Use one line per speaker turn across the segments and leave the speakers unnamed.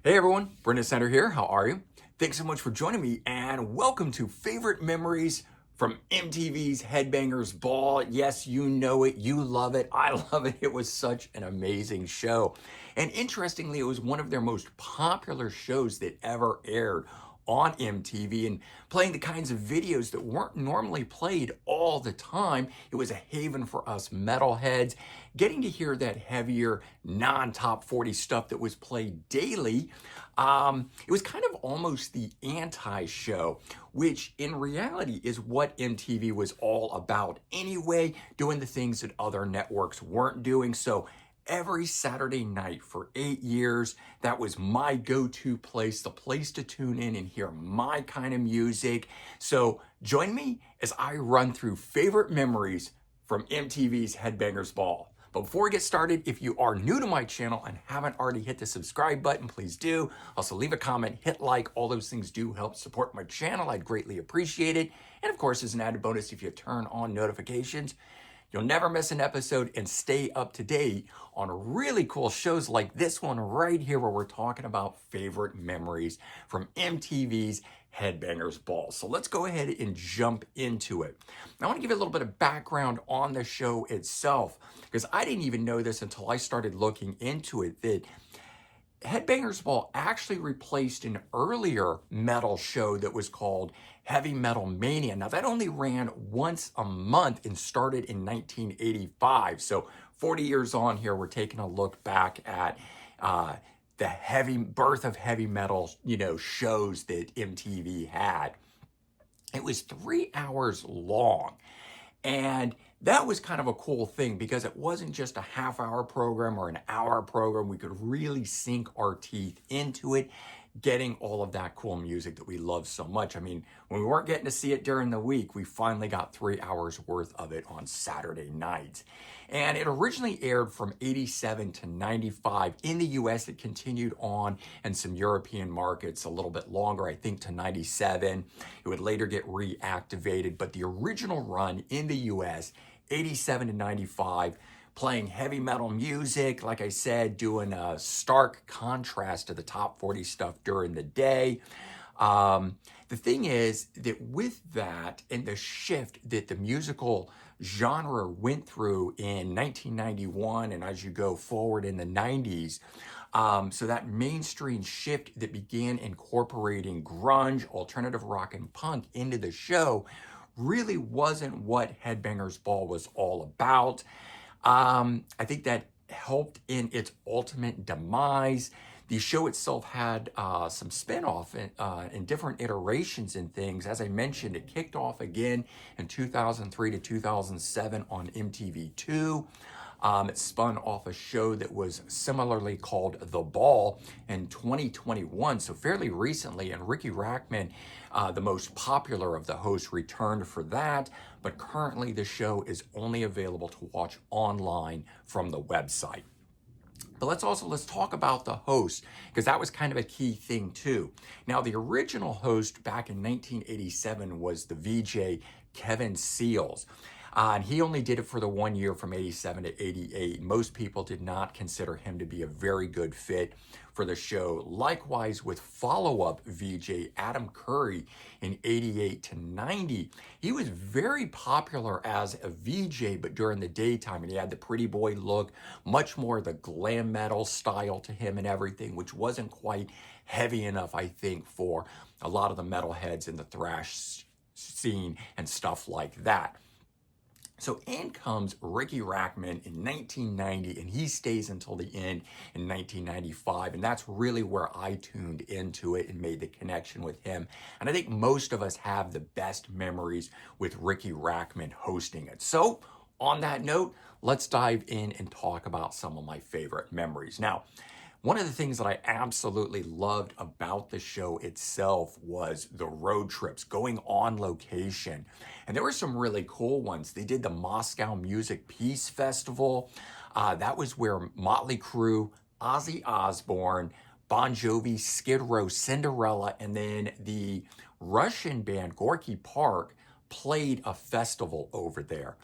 Hey everyone, Brendan Center here. How are you? Thanks so much for joining me and welcome to Favorite Memories from MTV's Headbangers Ball. Yes, you know it, you love it, I love it. It was such an amazing show. And interestingly, it was one of their most popular shows that ever aired on MTV and playing the kinds of videos that weren't normally played all the time. It was a haven for us metalheads, getting to hear that heavier, non-top 40 stuff that was played daily. It was kind of almost the anti-show, which in reality is what MTV was all about anyway, doing the things that other networks weren't doing. So every Saturday night for 8 years, that was my go-to place, the place to tune in and hear my kind of music. So join me as I run through favorite memories from MTV's Headbangers Ball. But before we get started, if you are new to my channel and haven't already hit the subscribe button, please do. Also leave a comment, hit like, all those things do help support my channel. I'd greatly appreciate it. And of course, as an added bonus, if you turn on notifications, you'll never miss an episode and stay up to date on really cool shows like this one right here where we're talking about favorite memories from MTV's Headbangers Ball. So let's go ahead and jump into it. I want to give you a little bit of background on the show itself because I didn't even know this until I started looking into it, that Headbangers Ball actually replaced an earlier metal show that was called Heavy Metal Mania. Now, that only ran once a month and started in 1985. So 40 years on here, we're taking a look back at the heavy birth of heavy metal, shows that MTV had. It was 3 hours long. And that was kind of a cool thing because it wasn't just a half-hour program or an hour program. We could really sink our teeth into it, getting all of that cool music that we love so much. I mean, when we weren't getting to see it during the week, we finally got 3 hours worth of it on Saturday nights. And it originally aired from 87 to 95. In the US, it continued on in some European markets a little bit longer, I think to 97. It would later get reactivated, but the original run in the US, 87 to 95, playing heavy metal music, like I said, doing a stark contrast to the top 40 stuff during the day. The thing is that with that and the shift that the musical genre went through in 1991 and as you go forward in the 90s, so that mainstream shift that began incorporating grunge, alternative rock, and punk into the show really wasn't what Headbangers Ball was all about. I think that helped in its ultimate demise. The show itself had some spin-off in different iterations and things. As I mentioned, it kicked off again in 2003 to 2007 on MTV2. It spun off a show that was similarly called The Ball in 2021, so fairly recently, and Ricky Rackman, the most popular of the hosts, returned for that, but currently the show is only available to watch online from the website. But let's talk about the host, because that was kind of a key thing too. Now, the original host back in 1987 was the VJ Kevin Seals. And he only did it for the 1 year from 87 to 88. Most people did not consider him to be a very good fit for the show. Likewise with follow-up VJ Adam Curry in 88 to 90. He was very popular as a VJ, but during the daytime, and he had the pretty boy look, much more the glam metal style to him and everything, which wasn't quite heavy enough, I think, for a lot of the metalheads in the thrash scene and stuff like that. So in comes Ricky Rackman in 1990, and he stays until the end in 1995, and that's really where I tuned into it and made the connection with him. And I think most of us have the best memories with Ricky Rackman hosting it. So on that note, let's dive in and talk about some of my favorite memories. Now, one of the things that I absolutely loved about the show itself was the road trips, going on location. And there were some really cool ones. They did the Moscow Music Peace Festival. That was where Motley Crue, Ozzy Osbourne, Bon Jovi, Skid Row, Cinderella, and then the Russian band Gorky Park played a festival over there.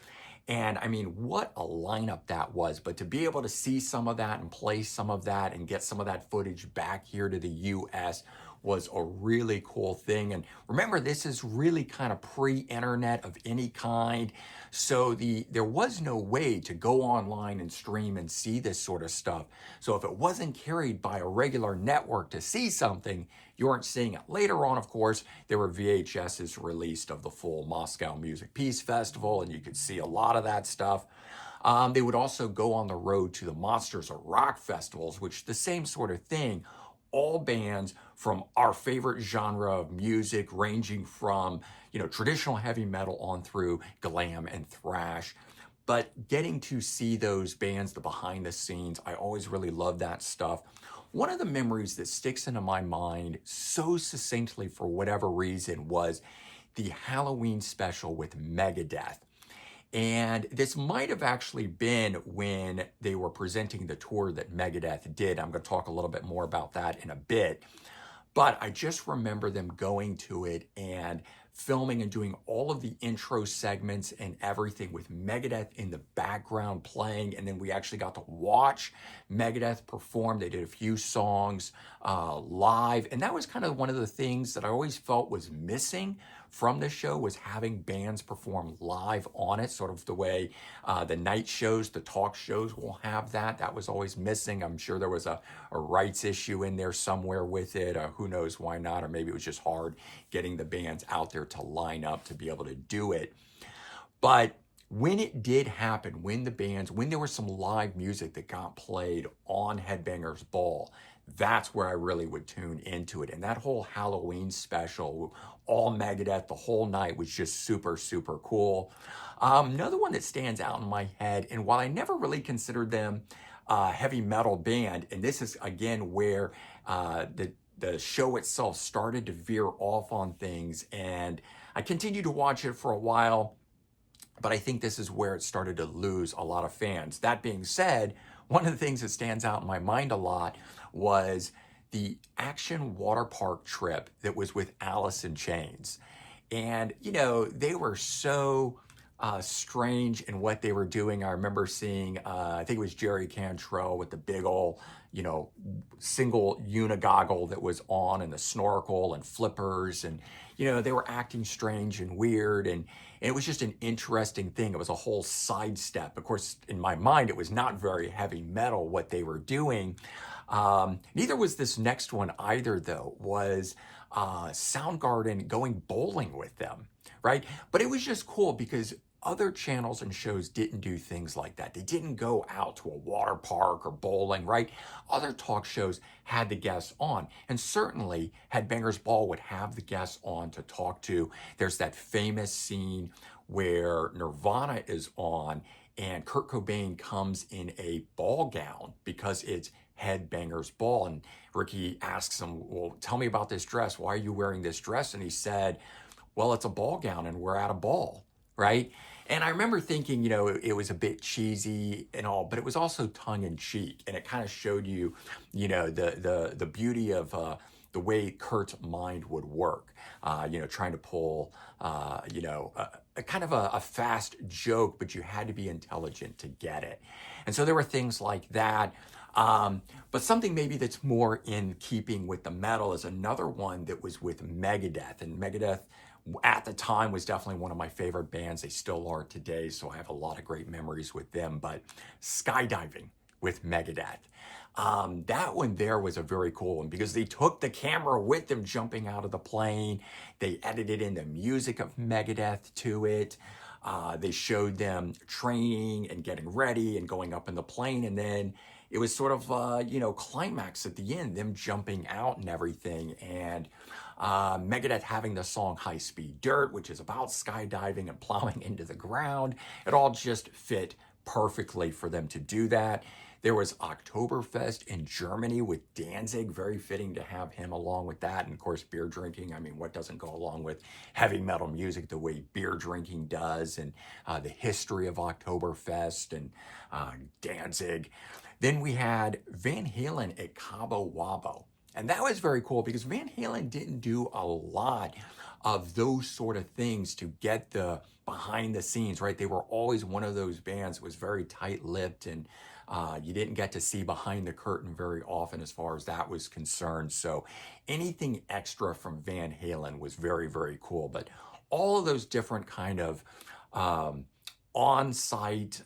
And I mean, what a lineup that was. But to be able to see some of that and play some of that and get some of that footage back here to the US was a really cool thing. And remember, this is really kind of pre-internet of any kind. So there was no way to go online and stream and see this sort of stuff. So if it wasn't carried by a regular network to see something, you weren't seeing it. Later on, of course, there were VHSs released of the full Moscow Music Peace Festival, and you could see a lot of that stuff. They would also go on the road to the Monsters of Rock festivals, which the same sort of thing. All bands from our favorite genre of music, ranging from, traditional heavy metal on through glam and thrash. But getting to see those bands, the behind the scenes, I always really love that stuff. One of the memories that sticks into my mind so succinctly for whatever reason was the Halloween special with Megadeth. And this might have actually been when they were presenting the tour that Megadeth did. I'm going to talk a little bit more about that in a bit. But I just remember them going to it and filming and doing all of the intro segments and everything with Megadeth in the background playing. And then we actually got to watch Megadeth perform. They did a few songs live. And that was kind of one of the things that I always felt was missing from the show, was having bands perform live on it, sort of the way the night shows, the talk shows will have that. That was always missing. I'm sure there was a rights issue in there somewhere with it. Who knows why not? Or maybe it was just hard getting the bands out there to line up to be able to do it. But when it did happen, when there was some live music that got played on Headbangers Ball, that's where I really would tune into it. And that whole Halloween special, all Megadeth, the whole night, was just super, super cool. Another one that stands out in my head, and while I never really considered them a heavy metal band, and this is again where the show itself started to veer off on things, and I continued to watch it for a while, but I think this is where it started to lose a lot of fans. That being said, one of the things that stands out in my mind a lot was the Action Water Park trip that was with Alice in Chains. And, they were so strange in what they were doing. I remember seeing, I think it was Jerry Cantrell with the big old, single unigoggle that was on, and the snorkel and flippers. And, they were acting strange and weird. And it was just an interesting thing. It was a whole sidestep. Of course, in my mind, it was not very heavy metal what they were doing. Neither was this next one either, though, was Soundgarden going bowling with them, right? But it was just cool because other channels and shows didn't do things like that. They didn't go out to a water park or bowling, right? Other talk shows had the guests on, and certainly Headbangers Ball would have the guests on to talk to. There's that famous scene where Nirvana is on and Kurt Cobain comes in a ball gown because it's Headbangers Ball. And Ricky asks him, well, tell me about this dress. Why are you wearing this dress? And he said, well, it's a ball gown and we're at a ball, right? And I remember thinking, it was a bit cheesy and all, but it was also tongue in cheek. And it kind of showed you, the beauty of the way Kurt's mind would work, trying to pull, a kind of a fast joke, but you had to be intelligent to get it. And so there were things like that. But something maybe that's more in keeping with the metal is another one that was with Megadeth. And Megadeth at the time was definitely one of my favorite bands. They still are today, so I have a lot of great memories with them. But skydiving with Megadeth. That one there was a very cool one because they took the camera with them jumping out of the plane. They edited in the music of Megadeth to it. They showed them training and getting ready and going up in the plane. And then it was sort of, climax at the end, them jumping out and everything. And Megadeth having the song High Speed Dirt, which is about skydiving and plowing into the ground. It all just fit perfectly for them to do that. There was Oktoberfest in Germany with Danzig, very fitting to have him along with that. And of course, beer drinking. I mean, what doesn't go along with heavy metal music the way beer drinking does, and the history of Oktoberfest and Danzig. Then we had Van Halen at Cabo Wabo. And that was very cool because Van Halen didn't do a lot of those sort of things to get the behind the scenes, right? They were always one of those bands that was very tight-lipped, and you didn't get to see behind the curtain very often as far as that was concerned. So anything extra from Van Halen was very, very cool. But all of those different kind of on-site,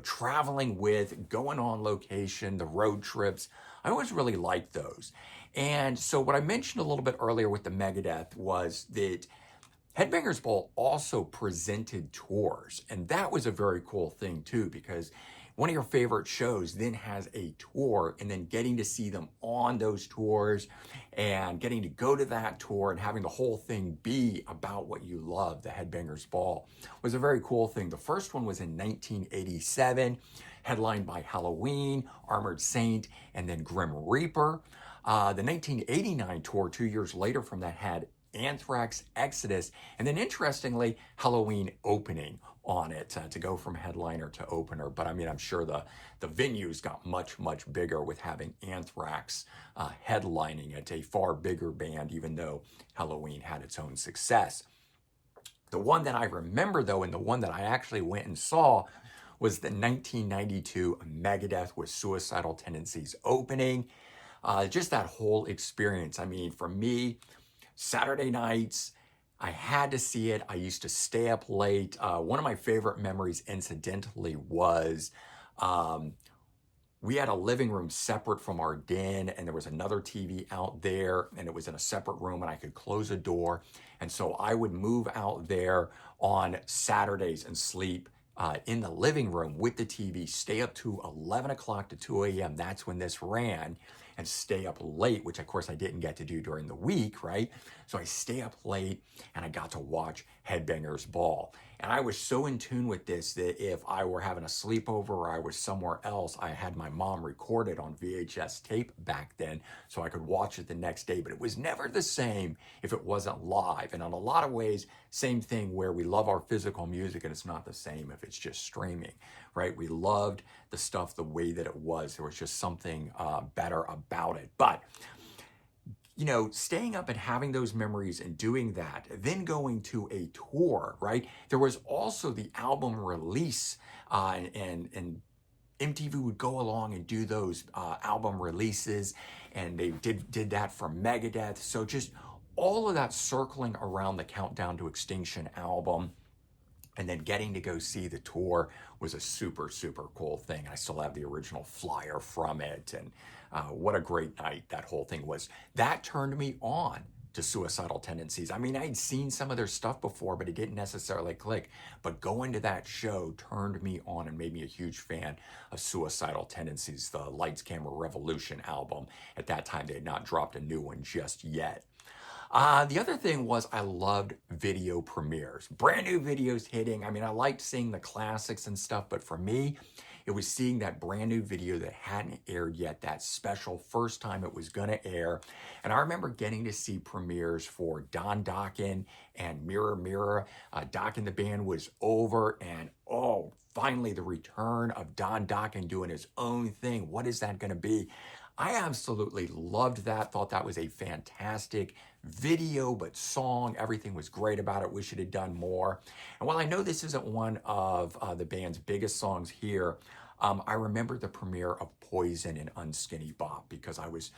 traveling with, going on location, the road trips, I always really liked those. And so what I mentioned a little bit earlier with the Megadeth was that Headbangers Ball also presented tours, and that was a very cool thing too, because one of your favorite shows then has a tour, and then getting to see them on those tours and getting to go to that tour and having the whole thing be about what you love, the Headbangers Ball, was a very cool thing. The first one was in 1987, headlined by Halloween, Armored Saint, and then Grim Reaper. The 1989 tour, 2 years later from that, had Anthrax, Exodus, and then interestingly, Halloween opening on it to go from headliner to opener. But I mean, I'm sure the venues got much, much bigger with having Anthrax headlining it, a far bigger band, even though Halloween had its own success. The one that I remember though, and the one that I actually went and saw, was the 1992 Megadeth with Suicidal Tendencies opening. Just that whole experience. I mean, for me, Saturday nights, I had to see it. I used to stay up late. One of my favorite memories, incidentally, was we had a living room separate from our den, and there was another TV out there, and it was in a separate room, and I could close a door. And so I would move out there on Saturdays and sleep in the living room with the TV, stay up to 11 o'clock to 2 a.m. That's when this ran, and stay up late, which of course I didn't get to do during the week, right? So I stay up late and I got to watch Headbangers Ball. And I was so in tune with this that if I were having a sleepover or I was somewhere else, I had my mom record it on VHS tape back then so I could watch it the next day. But it was never the same if it wasn't live. And in a lot of ways, same thing where we love our physical music and it's not the same if it's just streaming, right? We loved the stuff the way that it was. There was just something better about it. But you know, staying up and having those memories and doing that, then going to a tour, right? There was also the album release, and MTV would go along and do those album releases, and they did that for Megadeth. So just all of that circling around the Countdown to Extinction album, and then getting to go see the tour was a super, super cool thing. I still have the original flyer from it, and what a great night that whole thing was. That turned me on to Suicidal Tendencies. I mean, I'd seen some of their stuff before, but it didn't necessarily click. But going to that show turned me on and made me a huge fan of Suicidal Tendencies, the Lights, Camera, Revolution album. At that time, they had not dropped a new one just yet. The other thing was I loved video premieres, brand new videos hitting. I mean, I liked seeing the classics and stuff, but for me, it was seeing that brand new video that hadn't aired yet, that special first time it was gonna air. And I remember getting to see premieres for Don Dokken and Mirror Mirror. Dokken the band was over, and oh, finally the return of Don Dokken doing his own thing. What is that gonna be? I absolutely loved that, thought that was a fantastic video, but song, everything was great about it. Wish it had done more. And while I know this isn't one of the band's biggest songs here, I remember the premiere of Poison and Unskinny Bop because I was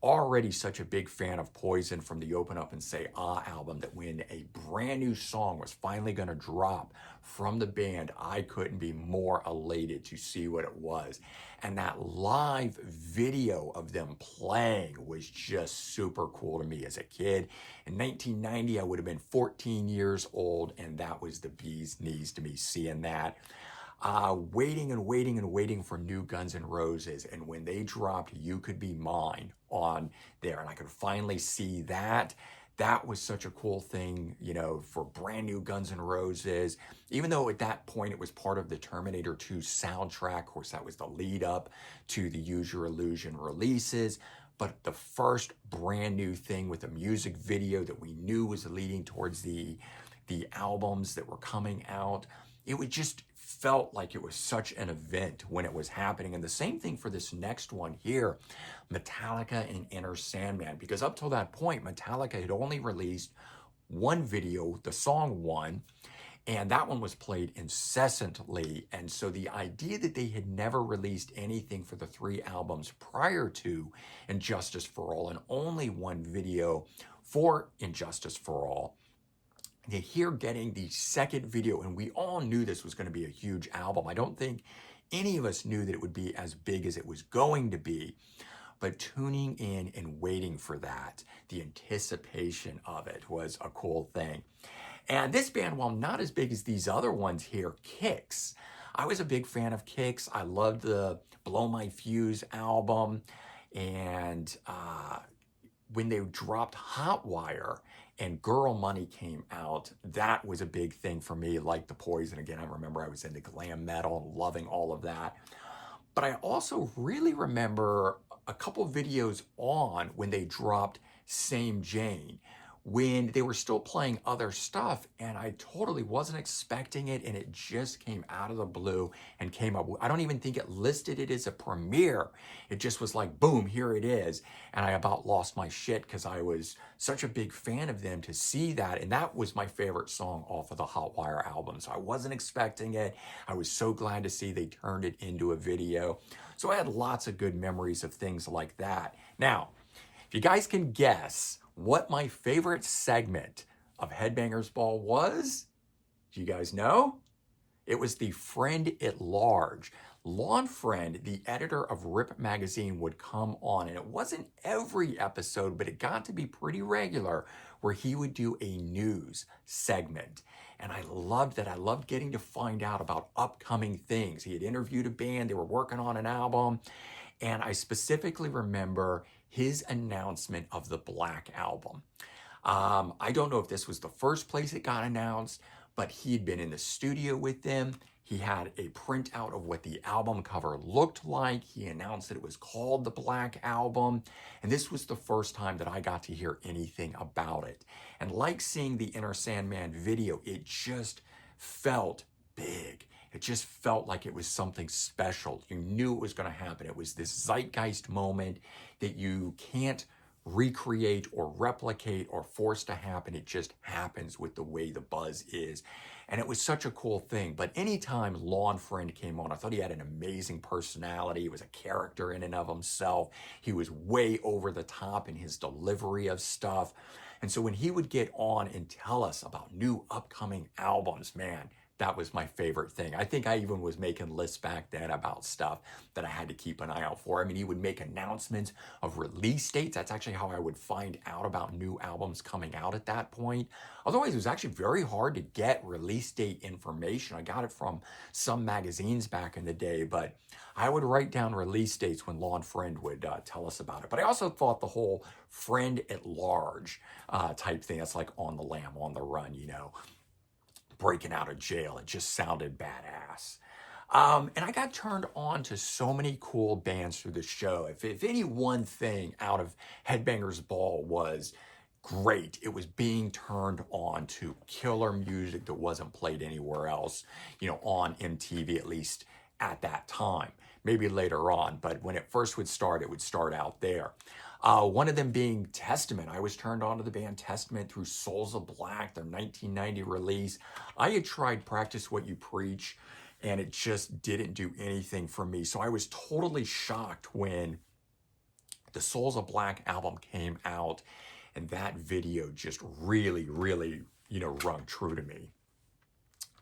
already such a big fan of Poison from the Open Up and Say Ah album that when a brand new song was finally going to drop from the band, I couldn't be more elated to see what it was. And that live video of them playing was just super cool to me as a kid. In 1990, I would have been 14 years old, and that was the bee's knees to me seeing that. Waiting and waiting and waiting for new Guns N' Roses, and when they dropped You Could Be Mine on there, and I could finally see that. That was such a cool thing, you know, for brand new Guns N' Roses. Even though at that point it was part of the Terminator 2 soundtrack, of course that was the lead up to the Use Your Illusion releases. But the first brand new thing with a music video that we knew was leading towards the albums that were coming out. it would just felt like it was such an event when it was happening. And the same thing for this next one here, Metallica and Enter Sandman, because up till that point, Metallica had only released one video, the song One, and that one was played incessantly. And so the idea that they had never released anything for the 3 albums prior to Injustice for All and only one video for Injustice for All, to here getting the second video, and we all knew this was going to be a huge album. I don't think any of us knew that it would be as big as it was going to be, but tuning in and waiting for that, the anticipation of it was a cool thing. And this band, while not as big as these other ones here, Kix. I was a big fan of Kix. I loved the Blow My Fuse album. And when they dropped Hotwire and Girl Money came out, that was a big thing for me, like the Poison. Again, I remember I was into glam metal, loving all of that. But I also really remember a couple videos on when they dropped Same Jane, when they were still playing other stuff, and I totally wasn't expecting it, and it just came out of the blue and came up. I don't even think it listed it as a premiere. It just was like, boom, here it is. And I about lost my shit because I was such a big fan of them to see that. And that was my favorite song off of the Hotwire album. So I wasn't expecting it. I was so glad to see they turned it into a video. So I had lots of good memories of things like that. Now, if you guys can guess what my favorite segment of Headbangers Ball was, do you guys know? It was the Friend at Large. Lon Friend, the editor of Rip Magazine, would come on, and it wasn't every episode, but it got to be pretty regular, where he would do a news segment. And I loved that. I loved getting to find out about upcoming things. He had interviewed a band, they were working on an album, and I specifically remember his announcement of the Black Album. I don't know if this was the first place it got announced, but he had been in the studio with them. He had a printout of what the album cover looked like. He announced that it was called the Black Album. And this was the first time that I got to hear anything about it. And like seeing the Enter Sandman video, it just felt big. It just felt like it was something special. You knew it was going to happen. It was this zeitgeist moment that you can't recreate or replicate or force to happen. It just happens with the way the buzz is. And it was such a cool thing. But anytime Lon Friend came on, I thought he had an amazing personality. He was a character in and of himself. He was way over the top in his delivery of stuff. And so when he would get on and tell us about new upcoming albums, man, that was my favorite thing. I think I even was making lists back then about stuff that I had to keep an eye out for. I mean, he would make announcements of release dates. That's actually how I would find out about new albums coming out at that point. Otherwise, it was actually very hard to get release date information. I got it from some magazines back in the day, but I would write down release dates when Lon Friend would tell us about it. But I also thought the whole Friend at Large type thing, that's like On the Lam, on the run, you know, breaking out of jail. It just sounded badass. And I got turned on to so many cool bands through the show. If any one thing out of Headbangers Ball was great, it was being turned on to killer music that wasn't played anywhere else, you know, on MTV, at least at that time. Maybe later on, but when it first would start, it would start out there. One of them being Testament. I was turned on to the band Testament through Souls of Black, their 1990 release. I had tried Practice What You Preach, and it just didn't do anything for me. So I was totally shocked when the Souls of Black album came out, and that video just really, really, you know, rung true to me.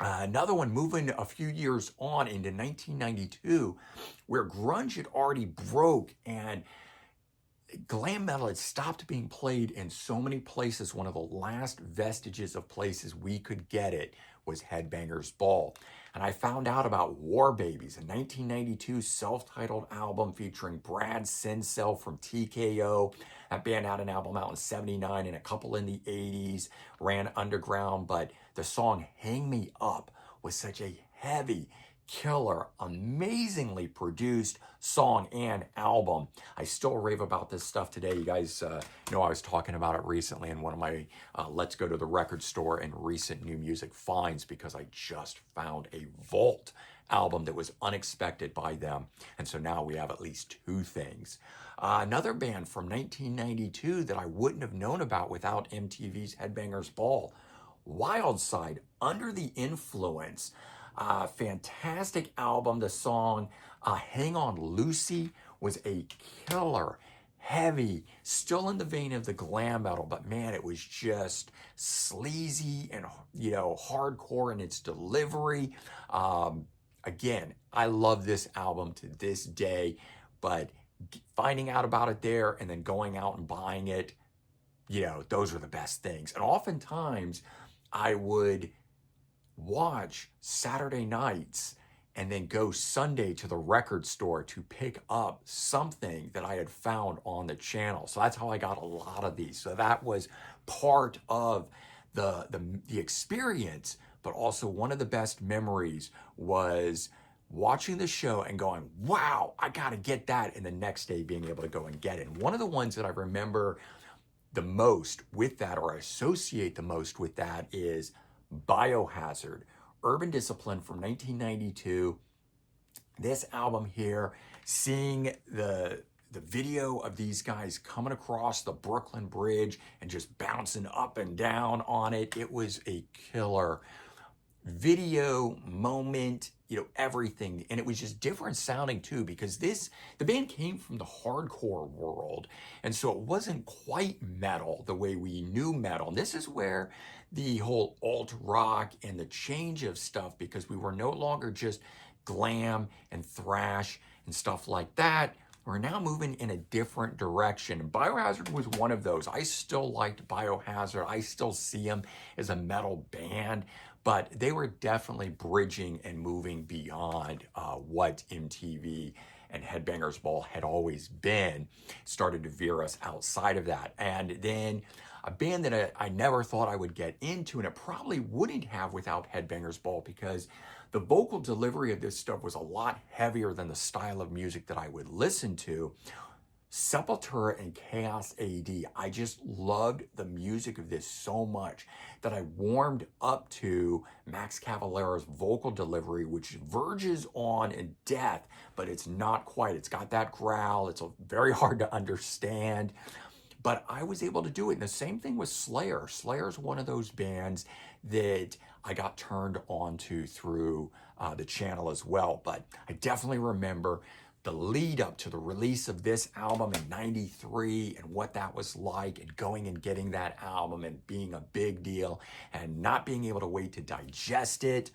Another one moving a few years on into 1992, where grunge had already broke and glam metal had stopped being played in so many places. One of the last vestiges of places we could get it was Headbangers Ball. And I found out about War Babies, a 1992 self-titled album featuring Brad Sincel from TKO. That band had an album out in 79 and a couple in the 80s, ran underground, but the song Hang Me Up was such a heavy, killer, amazingly produced song and album. I still rave about this stuff today. You guys know I was talking about it recently in one of my Let's Go to the Record Store and recent new music finds, because I just found a vault album that was unexpected by them. And so now we have at least two things. Another band from 1992 that I wouldn't have known about without MTV's Headbangers Ball, Wildside, Under the Influence. Fantastic album. The song Hang On Lucy was a killer, heavy, still in the vein of the glam metal, but man, it was just sleazy and, hardcore in its delivery. Again, I love this album to this day, but finding out about it there and then going out and buying it, those were the best things. And oftentimes I would watch Saturday nights and then go Sunday to the record store to pick up something that I had found on the channel. So that's how I got a lot of these. So that was part of the experience, but also one of the best memories was watching the show and going, wow, I got to get that, and the next day being able to go and get it. And one of the ones that I remember the most with that, or associate the most with that, is Biohazard, Urban Discipline from 1992. This album here, seeing the video of these guys coming across the Brooklyn Bridge and just bouncing up and down on it, it was a killer video moment, everything. And it was just different sounding too, because the band came from the hardcore world. And so it wasn't quite metal the way we knew metal. And this is where the whole alt rock and the change of stuff, because we were no longer just glam and thrash and stuff like that. We're now moving in a different direction. Biohazard was one of those. I still liked Biohazard. I still see them as a metal band, but they were definitely bridging and moving beyond what MTV and Headbangers Ball had always been. Started to veer us outside of that. And then a band that I never thought I would get into, and it probably wouldn't have without Headbangers Ball, because the vocal delivery of this stuff was a lot heavier than the style of music that I would listen to. Sepultura and Chaos AD. I just loved the music of this so much that I warmed up to Max Cavalero's vocal delivery, which verges on death, but it's not quite. It's got that growl. It's very hard to understand, but I was able to do it. And the same thing with Slayer. Slayer's one of those bands that I got turned on to through the channel as well. But I definitely remember the lead up to the release of this album in '93 and what that was like, and going and getting that album and being a big deal and not being able to wait to digest it.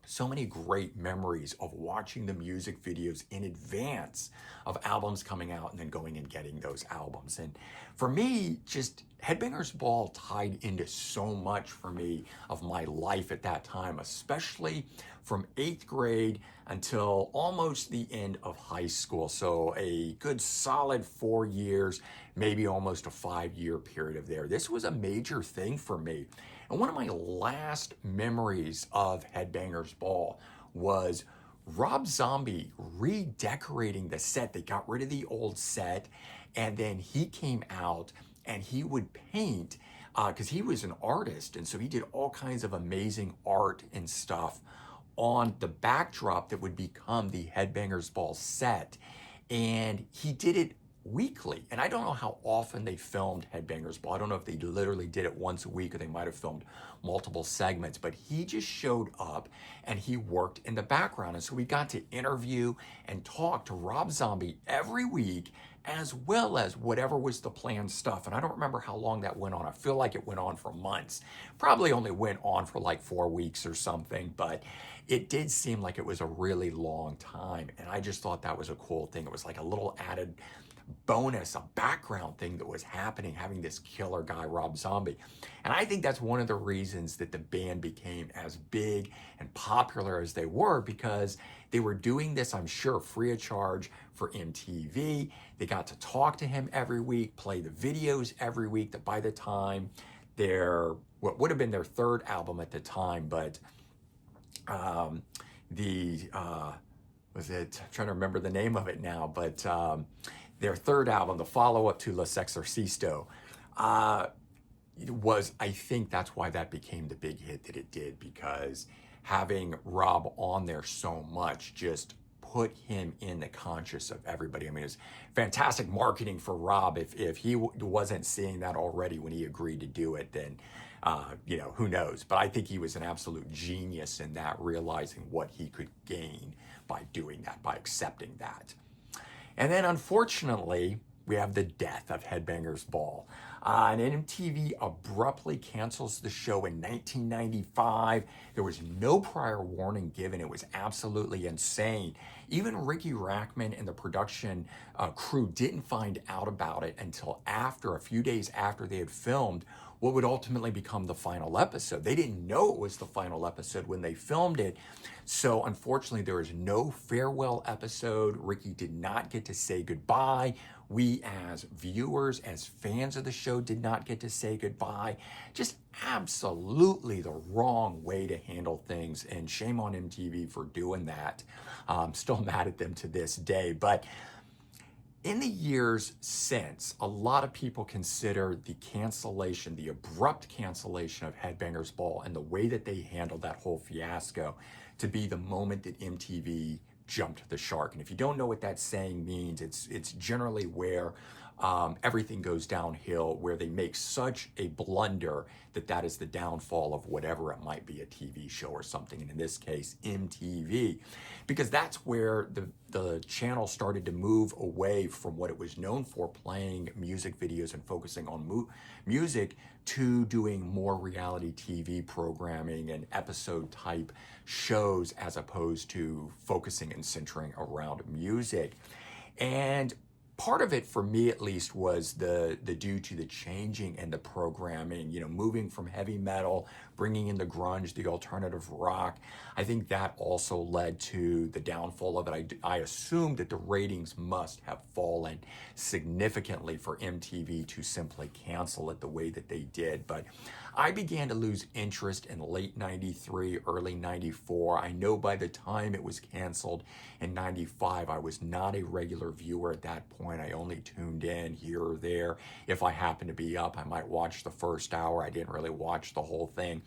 So many great memories of watching the music videos in advance of albums coming out and then going and getting those albums. And for me, just Headbangers Ball tied into so much for me of my life at that time, especially from 8th grade until almost the end of high school. So a good solid 4 years, maybe almost a 5-year period of there. This was a major thing for me. And one of my last memories of Headbangers Ball was Rob Zombie redecorating the set. They got rid of the old set, and then he came out and he would paint, because he was an artist, and so he did all kinds of amazing art and stuff on the backdrop that would become the Headbangers Ball set. And he did it weekly. And I don't know how often they filmed Headbangers Ball. I don't know if they literally did it once a week, or they might have filmed multiple segments, but he just showed up and he worked in the background. And so we got to interview and talk to Rob Zombie every week, as well as whatever was the planned stuff. And I don't remember how long that went on. I feel like it went on for months. Probably only went on for like 4 weeks or something, but it did seem like it was a really long time. And I just thought that was a cool thing. It was like a little added bonus, a background thing that was happening, having this killer guy, Rob Zombie. And I think that's one of the reasons that the band became as big and popular as they were, because they were doing this, I'm sure, free of charge for MTV. They got to talk to him every week, play the videos every week, that by the time what would have been their third album at the time, but I'm trying to remember the name of it now, but their third album, the follow-up to Los Exorcisto, I think that's why that became the big hit that it did, because having Rob on there so much just put him in the conscious of everybody. I mean, it's fantastic marketing for Rob. If he wasn't seeing that already when he agreed to do it, then who knows? But I think he was an absolute genius in that, realizing what he could gain by doing that, by accepting that. And then unfortunately, we have the death of Headbangers Ball. And MTV abruptly cancels the show in 1995. There was no prior warning given. It was absolutely insane. Even Ricky Rackman and the production crew didn't find out about it until a few days after they had filmed what would ultimately become the final episode. They didn't know it was the final episode when they filmed it. So unfortunately, there was no farewell episode. Ricky did not get to say goodbye. We as viewers, as fans of the show, did not get to say goodbye. Just absolutely the wrong way to handle things, and shame on MTV for doing that. I'm still mad at them to this day. But in the years since, a lot of people consider the cancellation, the abrupt cancellation of Headbangers Ball and the way that they handled that whole fiasco to be the moment that MTV jumped the shark. And if you don't know what that saying means, it's generally where everything goes downhill, where they make such a blunder that is the downfall of whatever it might be, a TV show or something, and in this case, MTV, because that's where the channel started to move away from what it was known for, playing music videos and focusing on music, to doing more reality TV programming and episode type shows, as opposed to focusing and centering around music. And part of it, for me at least, was the due to the changing and the programming, moving from heavy metal, bringing in the grunge, the alternative rock. I think that also led to the downfall of it. I assumed that the ratings must have fallen significantly for MTV to simply cancel it the way that they did. But I began to lose interest in late 93, early 94. I know by the time it was canceled in 95, I was not a regular viewer at that point. I only tuned in here or there. If I happened to be up, I might watch the first hour. I didn't really watch the whole thing,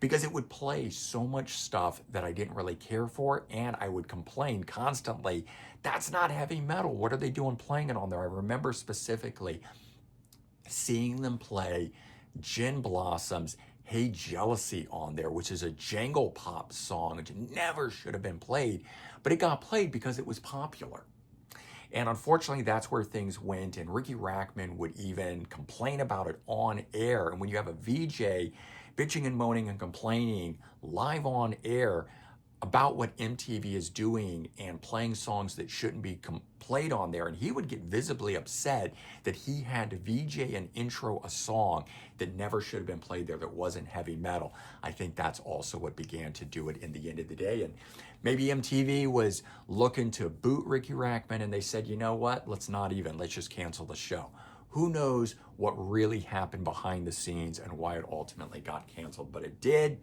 because it would play so much stuff that I didn't really care for, and I would complain constantly, that's not heavy metal. What are they doing playing it on there? I remember specifically seeing them play Gin Blossom's Hey Jealousy on there, which is a jangle pop song, which never should have been played, but it got played because it was popular. And unfortunately, that's where things went. And Ricky Rackman would even complain about it on air. And when you have a VJ bitching and moaning and complaining live on air about what MTV is doing and playing songs that shouldn't be played on there, and he would get visibly upset that he had to VJ and intro a song that never should have been played there, that wasn't heavy metal. I think that's also what began to do it in the end of the day. And maybe MTV was looking to boot Ricky Rackman, and they said, you know what, let's just cancel the show. Who knows what really happened behind the scenes and why it ultimately got canceled, but it did,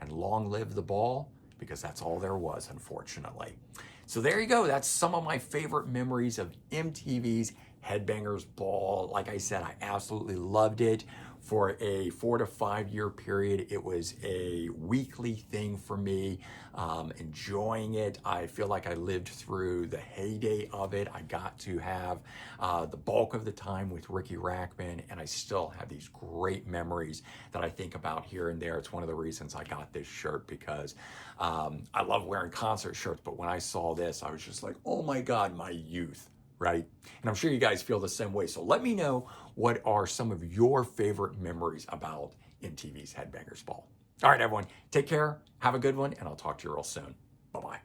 and long live the ball, because that's all there was, unfortunately. So there you go. That's some of my favorite memories of MTV's Headbangers Ball. Like I said, I absolutely loved it. For a 4 to 5 year period, it was a weekly thing for me, enjoying it. I feel like I lived through the heyday of it. I got to have the bulk of the time with Ricky Rackman, and I still have these great memories that I think about here and there. It's one of the reasons I got this shirt, because I love wearing concert shirts, but when I saw this, I was just like, oh my God, my youth. Right? And I'm sure you guys feel the same way. So let me know, what are some of your favorite memories about MTV's Headbangers Ball? All right, everyone, take care, have a good one, and I'll talk to you real soon. Bye-bye.